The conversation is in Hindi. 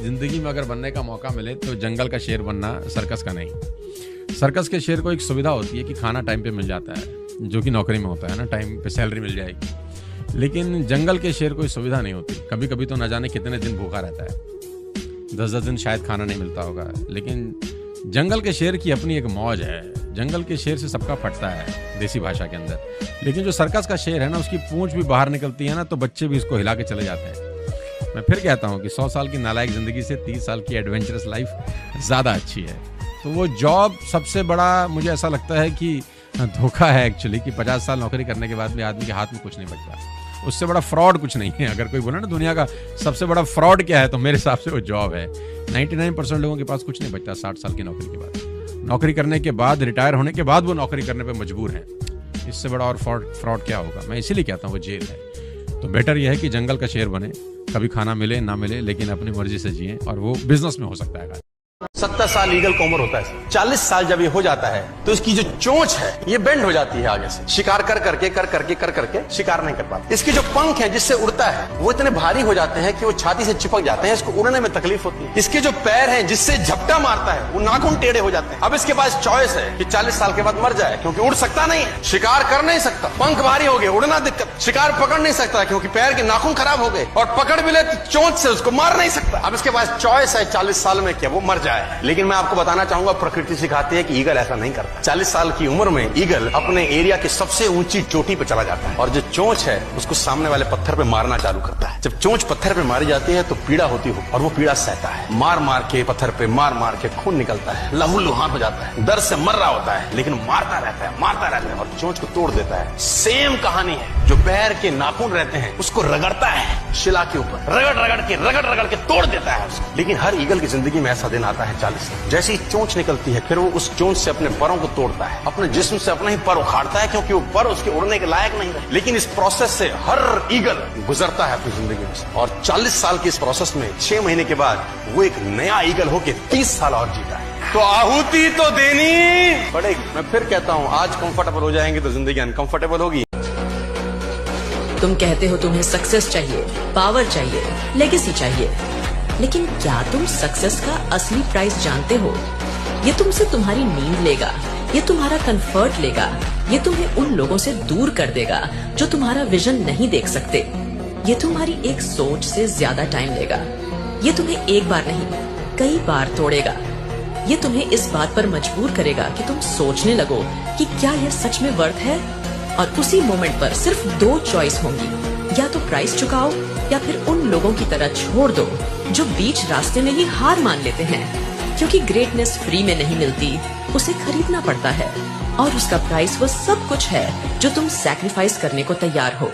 जिंदगी में अगर बनने का मौका मिले तो जंगल का शेर बनना, सर्कस का नहीं। सर्कस के शेर को एक सुविधा होती है कि खाना टाइम पे मिल जाता है, जो कि नौकरी में होता है ना, टाइम पे सैलरी मिल जाएगी। लेकिन जंगल के शेर कोई सुविधा नहीं होती। कभी कभी तो न जाने कितने दिन भूखा रहता है, 10-10 दिन शायद खाना नहीं मिलता होगा। लेकिन जंगल के शेर की अपनी एक मौज है। जंगल के शेर से सबका फटता है देसी भाषा के अंदर। लेकिन जो सर्कस का शेर है ना, उसकी पूंछ भी बाहर निकलती है ना, तो बच्चे भी इसको हिला के चले जाते हैं। मैं फिर कहता हूँ कि 100 साल की नालायक जिंदगी से 30 साल की एडवेंचरस लाइफ ज़्यादा अच्छी है। तो वो जॉब सबसे बड़ा मुझे ऐसा लगता है कि धोखा है एक्चुअली, कि 50 साल नौकरी करने के बाद भी आदमी के हाथ में कुछ नहीं बचता। उससे बड़ा फ्रॉड कुछ नहीं है। अगर कोई बोला ना दुनिया का सबसे बड़ा फ्रॉड क्या है, तो मेरे हिसाब से वो जॉब है। 99% लोगों के पास कुछ नहीं बचता 60 साल की नौकरी के बाद। नौकरी करने के बाद, रिटायर होने के बाद वो नौकरी करने पे मजबूर हैं। इससे बड़ा और फ्रॉड क्या होगा। मैं इसीलिए कहता हूँ वो जेल है। तो बेटर यह है कि जंगल का शेर बने, कभी खाना मिले ना मिले, लेकिन अपनी मर्जी से जिए, और वो बिजनेस में हो सकता है। 70 साल ईगल का उम्र होता है। 40 साल जब ये हो जाता है तो इसकी जो चोंच है ये बेंड हो जाती है आगे से। शिकार कर करके शिकार नहीं कर पाता। इसके जो पंख है जिससे उड़ता है वो इतने भारी हो जाते हैं कि वो छाती से चिपक जाते हैं, इसको उड़ने में तकलीफ होती है। इसके जो पैर हैं जिससे झपटा मारता है वो नाखून टेढ़े हो जाते हैं। अब इसके पास चॉइस है कि 40 साल के बाद मर जाए, क्योंकि उड़ सकता नहीं है, शिकार कर नहीं सकता, पंख भारी हो गए, उड़ना दिक्कत, शिकार पकड़ नहीं सकता क्योंकि पैर के नाखून खराब हो गए, और पकड़ भी ले तो चोंच से उसको मार नहीं सकता। अब इसके पास चॉइस है 40 साल में क्या वो मर जाए। लेकिन मैं आपको बताना चाहूंगा, प्रकृति सिखाती है कि ईगल ऐसा नहीं करता। 40 साल की उम्र में ईगल अपने एरिया की सबसे ऊंची चोटी पर चला जाता है, और जो चोंच है उसको सामने वाले पत्थर पे मारना चालू करता है। जब चोंच पत्थर पे मारी जाती है तो पीड़ा होती हो, और वो पीड़ा सहता है। मार मार के पत्थर पे मार के खून निकलता है, लहूलुहान हो जाता है, दर्द से मर रहा होता है, लेकिन मारता रहता है और चोंच को तोड़ देता है। सेम कहानी है, जो पैर के नाखून रहते हैं उसको रगड़ता है शिला के ऊपर, रगड़ के तोड़ देता है उसको। लेकिन हर ईगल की जिंदगी में ऐसा दिन आता है 40 साल, जैसे ही चोंच निकलती है फिर वो उस चोंच से अपने परों को तोड़ता है, अपने जिस्म से अपना ही पर उखाड़ता है, क्योंकि वो पर उसके उड़ने के लायक नहीं रहे। लेकिन इस प्रोसेस से हर ईगल गुजरता है अपनी जिंदगी में, और 40 साल की इस प्रोसेस में 6 महीने के बाद वो एक नया ईगल होके 30 साल और जीता है। तो आहुति तो देनी पड़ेगी। मैं फिर कहता हूँ, आज कंफर्टेबल हो जाएंगे तो जिंदगी अनकंफर्टेबल होगी। तुम कहते हो तुम्हें सक्सेस चाहिए, पावर चाहिए, लेगेसी चाहिए, लेकिन क्या तुम सक्सेस का असली प्राइस जानते हो? ये तुमसे तुम्हारी नींद लेगा, ये तुम्हारा कंफर्ट लेगा, ये तुम्हें उन लोगों से दूर कर देगा जो तुम्हारा विजन नहीं देख सकते। ये तुम्हारी एक सोच से ज्यादा टाइम लेगा। ये तुम्हें एक बार नहीं, कई बार तोड़ेगा। ये तुम्हें इस बात पर मजबूर करेगा कि तुम सोचने लगो कि क्या यह सच में वर्थ है। और उसी मोमेंट पर सिर्फ 2 चॉइस होंगी, या तो प्राइस चुकाओ या फिर उन लोगों की तरह छोड़ दो जो बीच रास्ते में ही हार मान लेते हैं। क्योंकि ग्रेटनेस फ्री में नहीं मिलती, उसे खरीदना पड़ता है, और उसका प्राइस वो सब कुछ है जो तुम सैक्रिफाइस करने को तैयार हो।